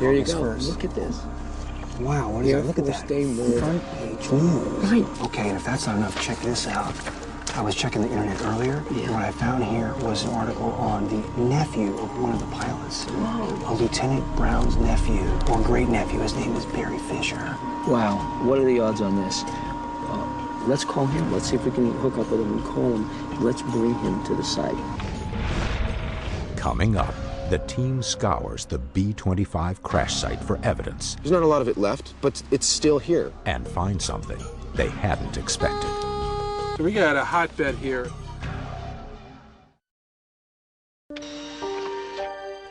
There you go. 1st. Look at this. Wow, what is that? Look at that. Front page news. Right. Okay, and if that's not enough, check this out. I was checking the internet earlier, and what I found here was an article on the nephew of one of the pilots. Whoa. A Lieutenant Brown's nephew, or great-nephew. His name is Barry Fisher. Wow. What are the odds on this? Let's call him. Let's see if we can hook up with him and call him. Let's bring him to the site. Coming up, the team scours the B-25 crash site for evidence. There's not a lot of it left, but it's still here. And find something they hadn't expected. So we got a hotbed here.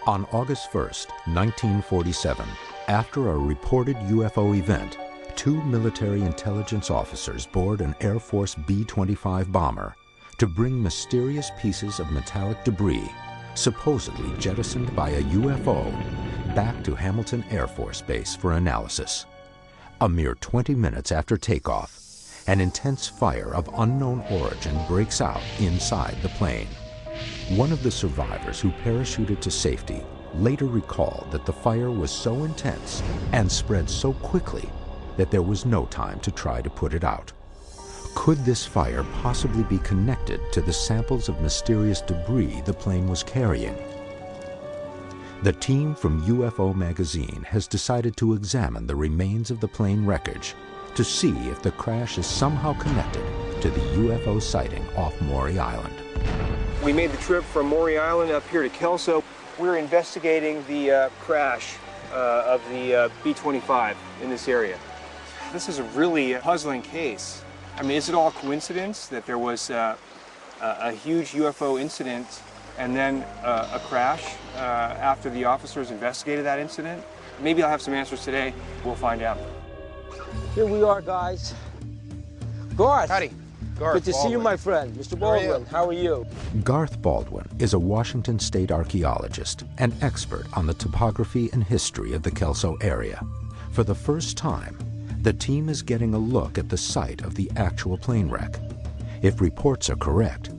On August 1st, 1947, after a reported UFO event, 2 military intelligence officers board an Air Force B-25 bomber to bring mysterious pieces of metallic debris, supposedly jettisoned by a UFO, back to Hamilton Air Force Base for analysis. A mere 20 minutes after takeoff, an intense fire of unknown origin breaks out inside the plane. One of the survivors who parachuted to safety later recalled that the fire was so intense and spread so quickly that there was no time to try to put it out. Could this fire possibly be connected to the samples of mysterious debris the plane was carrying? The team from UFO magazine has decided to examine the remains of the plane wreckage to see if the crash is somehow connected to the UFO sighting off Maury Island. We made the trip from Maury Island up here to Kelso. We're investigating the crash of the B-25 in this area. This is a really puzzling case. I mean, is it all coincidence that there was a huge UFO incident and then a crash after the officers investigated that incident? Maybe I'll have some answers today. We'll find out. Here we are, guys. Garth. Howdy. Garth Good to see you, my friend. Mr. Baldwin, how are you? Garth Baldwin is a Washington State archaeologist and expert on the topography and history of the Kelso area. For the first time, the team is getting a look at the site of the actual plane wreck. If reports are correct,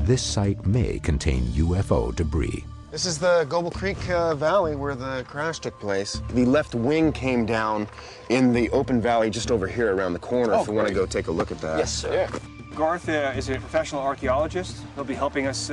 this site may contain UFO debris. This is the Goble Creek Valley where the crash took place. The left wing came down in the open valley just over here around the corner if you want to go take a look at that. Yes, sir. Yeah. Garth is a professional archaeologist. He'll be helping us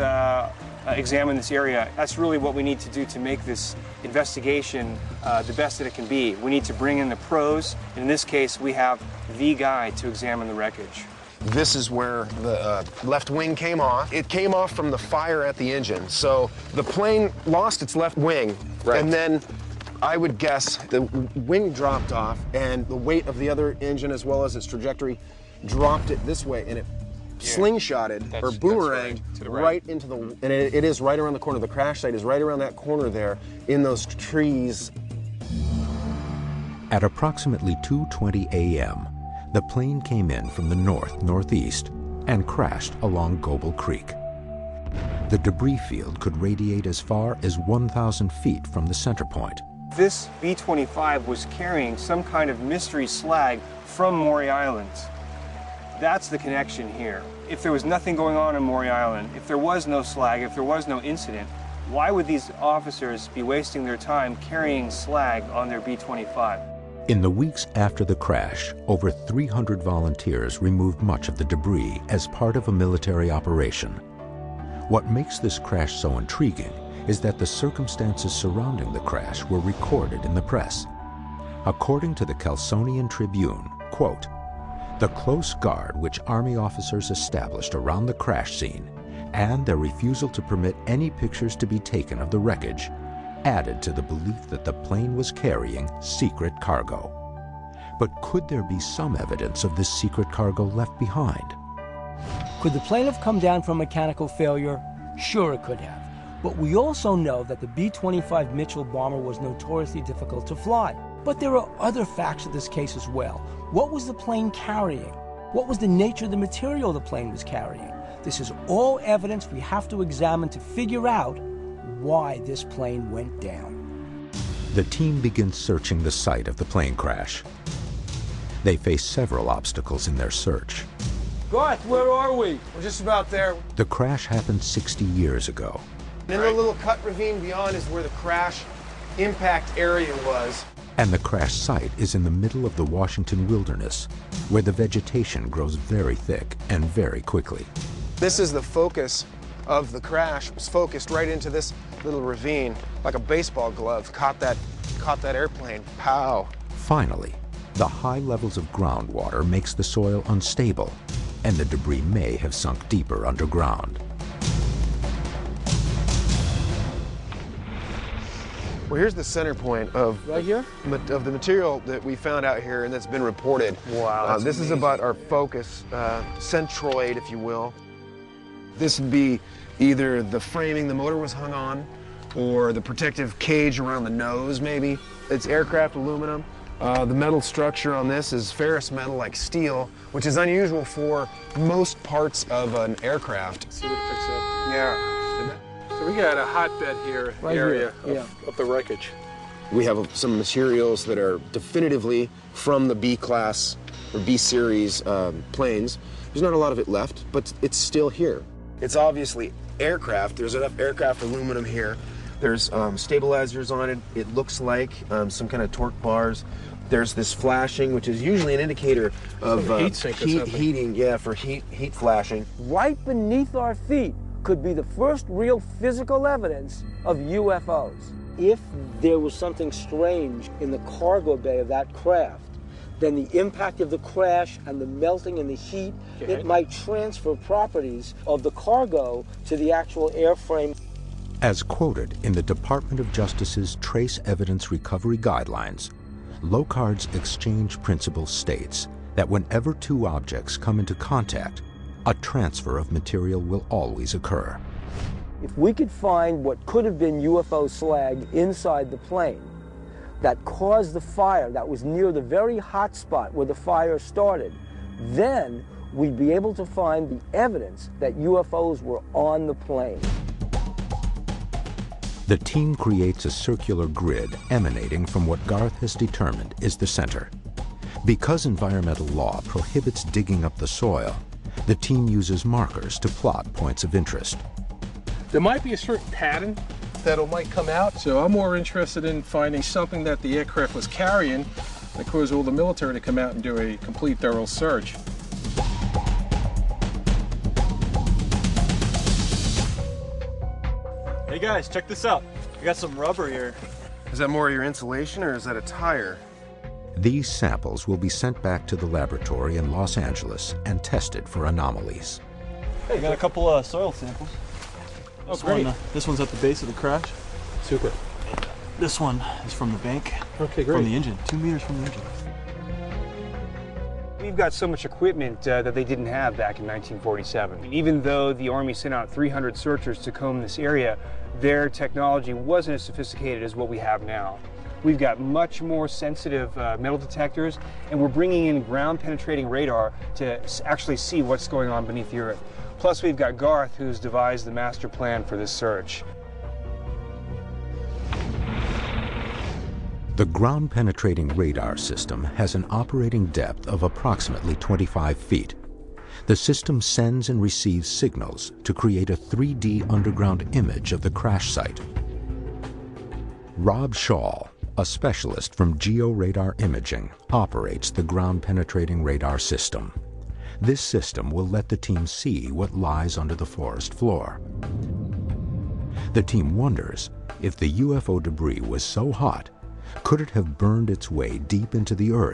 examine this area. That's really what we need to do to make this investigation the best that it can be. We need to bring in the pros. In this case, we have the guy to examine the wreckage. This is where the left wing came off. It came off from the fire at the engine. So the plane lost its left wing, and then I would guess the wing dropped off, and the weight of the other engine as well as its trajectory dropped it this way, and it slingshotted or boomeranged right into the, and it is right around the corner. The crash site is right around that corner there in those trees. At approximately 2:20 a.m., the plane came in from the north-northeast and crashed along Goble Creek. The debris field could radiate as far as 1,000 feet from the center point. This B-25 was carrying some kind of mystery slag from Maury Island. That's the connection here. If there was nothing going on Maury Island, if there was no slag, if there was no incident, why would these officers be wasting their time carrying slag on their B-25? In the weeks after the crash, over 300 volunteers removed much of the debris as part of a military operation. What makes this crash so intriguing is that the circumstances surrounding the crash were recorded in the press. According to the Kelsonian Tribune, quote, "The close guard which Army officers established around the crash scene and their refusal to permit any pictures to be taken of the wreckage added to the belief that the plane was carrying secret cargo." But could there be some evidence of this secret cargo left behind? Could the plane have come down from mechanical failure? Sure, it could have. But we also know that the B-25 Mitchell bomber was notoriously difficult to fly. But there are other facts of this case as well. What was the plane carrying? What was the nature of the material the plane was carrying? This is all evidence we have to examine to figure out why this plane went down. The team begins searching the site of the plane crash. They face several obstacles in their search. Garth, where are we? We're just about there. The crash happened 60 years ago. In the little cut ravine beyond is where the crash impact area was. And the crash site is in the middle of the Washington wilderness, where the vegetation grows very thick and very quickly. This is the focus of the crash. It was focused right into this little ravine, like a baseball glove. Caught that airplane. Pow. Finally, the high levels of groundwater makes the soil unstable, and the debris may have sunk deeper underground. Well, here's the center point of Right here? Of the material that we found out here and that's been reported. Wow, that's this is amazing. about our focus, centroid, if you will. This would be either the framing the motor was hung on, or the protective cage around the nose, maybe. It's aircraft aluminum. The metal structure on this is ferrous metal like steel, which is unusual for most parts of an aircraft. See what it picks up. Yeah. So we got a hotbed here, Right area here, of the wreckage. We have some materials that are definitively from the B class or B series planes. There's not a lot of it left, but it's still here. It's obviously aircraft. There's enough aircraft aluminum here. There's stabilizers on it. It looks like some kind of torque bars. There's this flashing, which is usually an indicator of heat sink or something. heating. Yeah, for heat flashing. Right beneath our feet could be the first real physical evidence of UFOs. If there was something strange in the cargo bay of that craft, then the impact of the crash and the melting and the heat, it might transfer properties of the cargo to the actual airframe. As quoted in the Department of Justice's Trace Evidence Recovery Guidelines, Locard's exchange principle states that whenever two objects come into contact, a transfer of material will always occur. If we could find what could have been UFO slag inside the plane that caused the fire, that was near the very hot spot where the fire started, then we'd be able to find the evidence that UFOs were on the plane. The team creates a circular grid emanating from what Garth has determined is the center. Because environmental law prohibits digging up the soil, the team uses markers to plot points of interest. There might be a certain pattern that might come out, so I'm more interested in finding something that the aircraft was carrying that caused all the military to come out and do a complete thorough search. Hey guys, check this out. I got some rubber here. Is that more of your insulation or is that a tire? These samples will be sent back to the laboratory in Los Angeles and tested for anomalies. I got a couple soil samples. Oh, great. This one's at the base of the crash. Super. This one is from the bank. Okay, great. From the engine, 2 meters from the engine. We've got so much equipment that they didn't have back in 1947. Even though the Army sent out 300 searchers to comb this area, their technology wasn't as sophisticated as what we have now. We've got much more sensitive metal detectors, and we're bringing in ground-penetrating radar to actually see what's going on beneath the earth. Plus, we've got Garth, who's devised the master plan for this search. The ground-penetrating radar system has an operating depth of approximately 25 feet. The system sends and receives signals to create a 3D underground image of the crash site. Rob Shaw, a specialist from Georadar Imaging, operates the ground-penetrating radar system. This system will let the team see what lies under the forest floor. The team wonders if the UFO debris was so hot, could it have burned its way deep into the earth